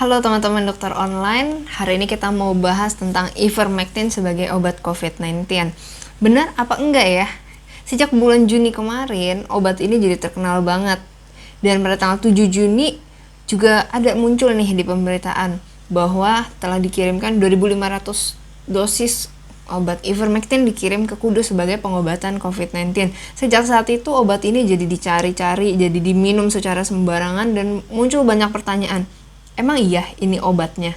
Halo teman-teman dokter online, hari ini kita mau bahas tentang ivermectin sebagai obat COVID-19. Benar apa enggak ya? Sejak bulan Juni kemarin, obat ini jadi terkenal banget. Dan pada tanggal 7 Juni juga ada muncul nih di pemberitaan bahwa telah dikirimkan 2.500 dosis obat ivermectin dikirim ke Kudus sebagai pengobatan COVID-19. Sejak saat itu obat ini jadi dicari-cari, jadi diminum secara sembarangan dan muncul banyak pertanyaan. Emang iya ini obatnya?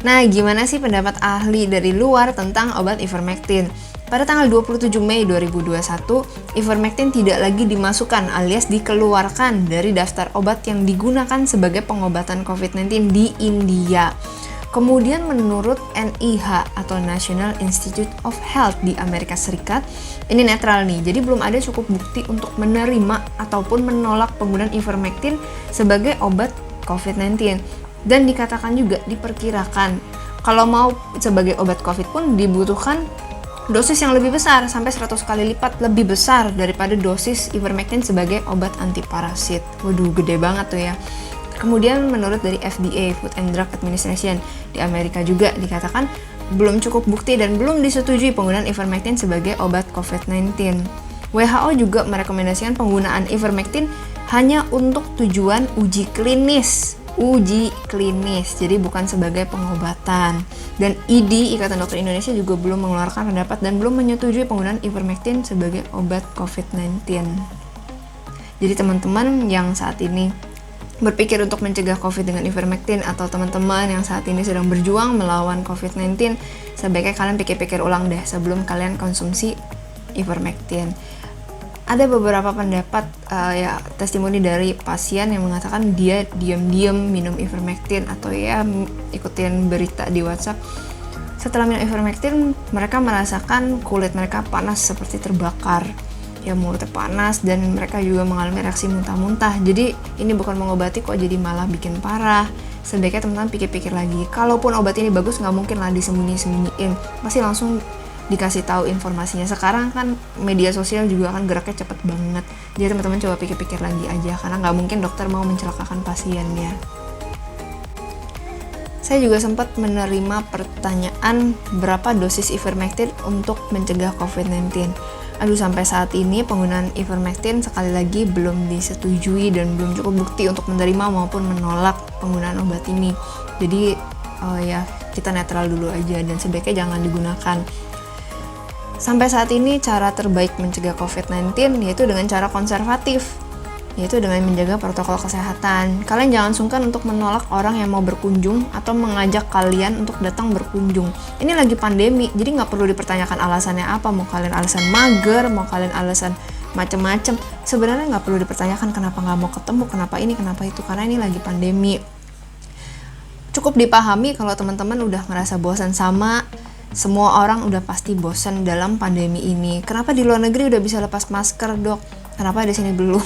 Nah, gimana sih pendapat ahli dari luar tentang obat ivermectin? Pada tanggal 27 Mei 2021, ivermectin tidak lagi dimasukkan alias dikeluarkan dari daftar obat yang digunakan sebagai pengobatan COVID-19 di India. Kemudian menurut NIH atau National Institute of Health di Amerika Serikat, ini netral nih, jadi belum ada cukup bukti untuk menerima ataupun menolak penggunaan ivermectin sebagai obat COVID-19. Dan dikatakan juga diperkirakan kalau mau sebagai obat COVID pun dibutuhkan dosis yang lebih besar, sampai 100 kali lipat lebih besar daripada dosis ivermectin sebagai obat antiparasit. Waduh, gede banget tuh ya. Kemudian menurut dari FDA, Food and Drug Administration di Amerika juga dikatakan belum cukup bukti dan belum disetujui penggunaan ivermectin sebagai obat COVID-19. WHO juga merekomendasikan penggunaan ivermectin hanya untuk tujuan uji klinis, jadi bukan sebagai pengobatan. Dan IDI, Ikatan Dokter Indonesia, juga belum mengeluarkan pendapat dan belum menyetujui penggunaan ivermectin sebagai obat COVID-19. Jadi teman-teman yang saat ini berpikir untuk mencegah COVID dengan ivermectin, atau teman-teman yang saat ini sedang berjuang melawan COVID-19, sebaiknya kalian pikir-pikir ulang deh sebelum kalian konsumsi ivermectin. Ada beberapa pendapat testimoni dari pasien yang mengatakan dia diam-diam minum ivermectin atau ya ikutin berita di WhatsApp. Setelah minum ivermectin, mereka merasakan kulit mereka panas seperti terbakar, ya mulutnya panas, dan mereka juga mengalami reaksi muntah-muntah. Jadi ini bukan mengobati kok, jadi malah bikin parah. Sebaiknya teman-teman pikir-pikir lagi. Kalaupun obat ini bagus, nggak mungkin lah disembunyi-sembunyiin, pasti langsung dikasih tahu informasinya. Sekarang kan media sosial juga kan geraknya cepet banget, jadi teman-teman coba pikir-pikir lagi aja, karena nggak mungkin dokter mau mencelakakan pasiennya. Saya juga sempat menerima pertanyaan berapa dosis ivermectin untuk mencegah COVID-19. Aduh, sampai saat ini penggunaan ivermectin sekali lagi belum disetujui dan belum cukup bukti untuk menerima maupun menolak penggunaan obat ini. Jadi kita netral dulu aja dan sebaiknya jangan digunakan. Sampai saat ini cara terbaik mencegah COVID-19 yaitu dengan cara konservatif, yaitu dengan menjaga protokol kesehatan. Kalian jangan sungkan untuk menolak orang yang mau berkunjung atau mengajak kalian untuk datang berkunjung. Ini lagi pandemi, jadi nggak perlu dipertanyakan alasannya apa. Mau kalian alasan mager, mau kalian alasan macem-macem, sebenarnya nggak perlu dipertanyakan kenapa nggak mau ketemu, kenapa ini, kenapa itu, karena ini lagi pandemi. Cukup dipahami kalau teman-teman udah ngerasa bosan sama. Semua orang udah pasti bosan dalam pandemi ini. Kenapa di luar negeri udah bisa lepas masker, dok? Kenapa di sini belum?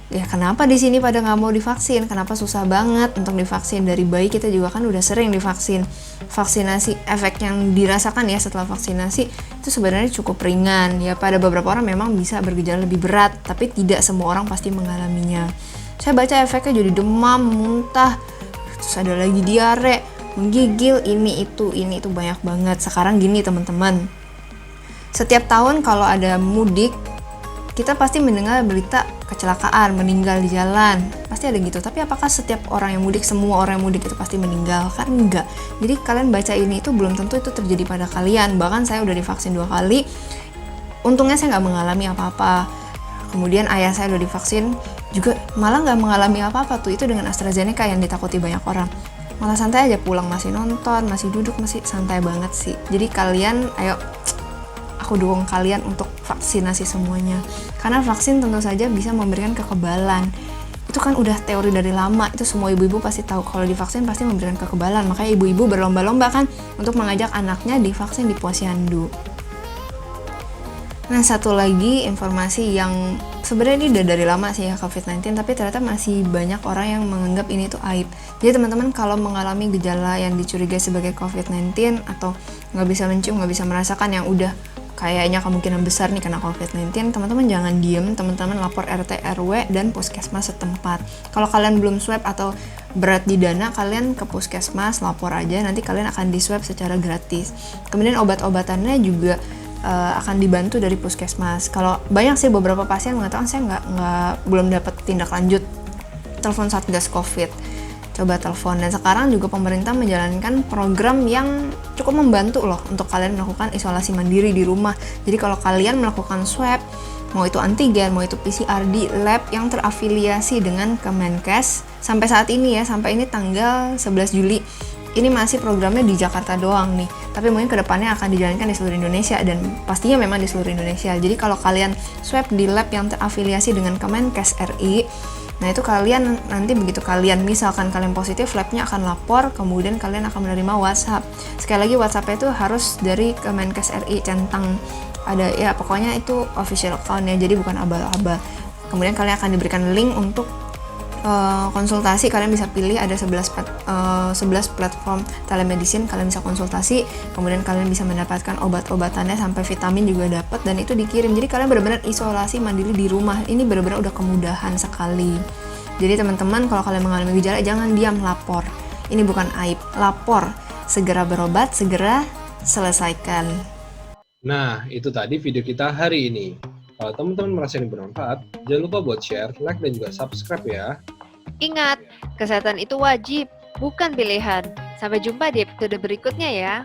Ya kenapa di sini pada nggak mau divaksin? Kenapa susah banget untuk divaksin? Dari bayi kita juga kan udah sering divaksin. Vaksinasi, efek yang dirasakan ya setelah vaksinasi itu sebenarnya cukup ringan. Ya pada beberapa orang memang bisa bergejala lebih berat, tapi tidak semua orang pasti mengalaminya. Saya baca efeknya jadi demam, muntah, terus ada lagi diare, menggigil, ini itu banyak banget. Sekarang gini teman-teman, setiap tahun kalau ada mudik, kita pasti mendengar berita kecelakaan, meninggal di jalan, pasti ada gitu. Tapi apakah setiap orang yang mudik, semua orang yang mudik itu pasti meninggal? Kan enggak. Jadi kalian baca ini itu belum tentu itu terjadi pada kalian. Bahkan saya udah divaksin 2 kali, untungnya saya nggak mengalami apa-apa. Kemudian ayah saya udah divaksin juga malah nggak mengalami apa-apa tuh. Itu dengan AstraZeneca yang ditakuti banyak orang. Malah santai aja pulang, masih nonton, masih duduk, masih santai banget sih. Jadi kalian, ayo, aku dukung kalian untuk vaksinasi semuanya. Karena vaksin tentu saja bisa memberikan kekebalan. Itu kan udah teori dari lama, itu semua ibu-ibu pasti tahu kalau divaksin pasti memberikan kekebalan. Makanya ibu-ibu berlomba-lomba kan untuk mengajak anaknya divaksin di posyandu. Nah, satu lagi informasi yang sebenarnya ini udah dari lama sih ya COVID-19, tapi ternyata masih banyak orang yang menganggap ini tuh aib. Jadi teman-teman kalau mengalami gejala yang dicurigai sebagai COVID-19 atau nggak bisa mencium, nggak bisa merasakan yang udah kayaknya kemungkinan besar nih kena COVID-19, teman-teman jangan diem, teman-teman lapor RT RW dan puskesmas setempat. Kalau kalian belum swab atau berat di dana, kalian ke puskesmas lapor aja, nanti kalian akan di swab secara gratis. Kemudian obat-obatannya juga akan dibantu dari puskesmas. Kalau banyak sih beberapa pasien mengatakan saya belum dapat tindak lanjut, telepon Satgas Covid, coba telepon. Dan sekarang juga pemerintah menjalankan program yang cukup membantu loh untuk kalian melakukan isolasi mandiri di rumah. Jadi kalau kalian melakukan swab, mau itu antigen, mau itu PCR di lab yang terafiliasi dengan Kemenkes, sampai saat ini ya, sampai ini tanggal 11 Juli, ini masih programnya di Jakarta doang nih, tapi mungkin kedepannya akan dijalankan di seluruh Indonesia dan pastinya memang di seluruh Indonesia. Jadi kalau kalian swab di lab yang terafiliasi dengan Kemenkes RI, nah itu kalian nanti begitu kalian misalkan kalian positif, labnya akan lapor, kemudian kalian akan menerima WhatsApp. Sekali lagi WhatsApp-nya itu harus dari Kemenkes RI, centang ada ya, pokoknya itu official account ya, jadi bukan abal-abal. Kemudian kalian akan diberikan link untuk konsultasi. Kalian bisa pilih ada 11 platform telemedicine, kalian bisa konsultasi, kemudian kalian bisa mendapatkan obat-obatannya sampai vitamin juga dapat, dan itu dikirim. Jadi kalian benar-benar isolasi mandiri di rumah. Ini benar-benar udah kemudahan sekali. Jadi teman-teman, kalau kalian mengalami gejala jangan diam, lapor. Ini bukan aib, lapor, segera berobat, segera selesaikan. Nah, itu tadi video kita hari ini. Kalau teman-teman merasa ini bermanfaat, jangan lupa buat share, like, dan juga subscribe ya. Ingat, kesehatan itu wajib, bukan pilihan. Sampai jumpa di episode berikutnya ya.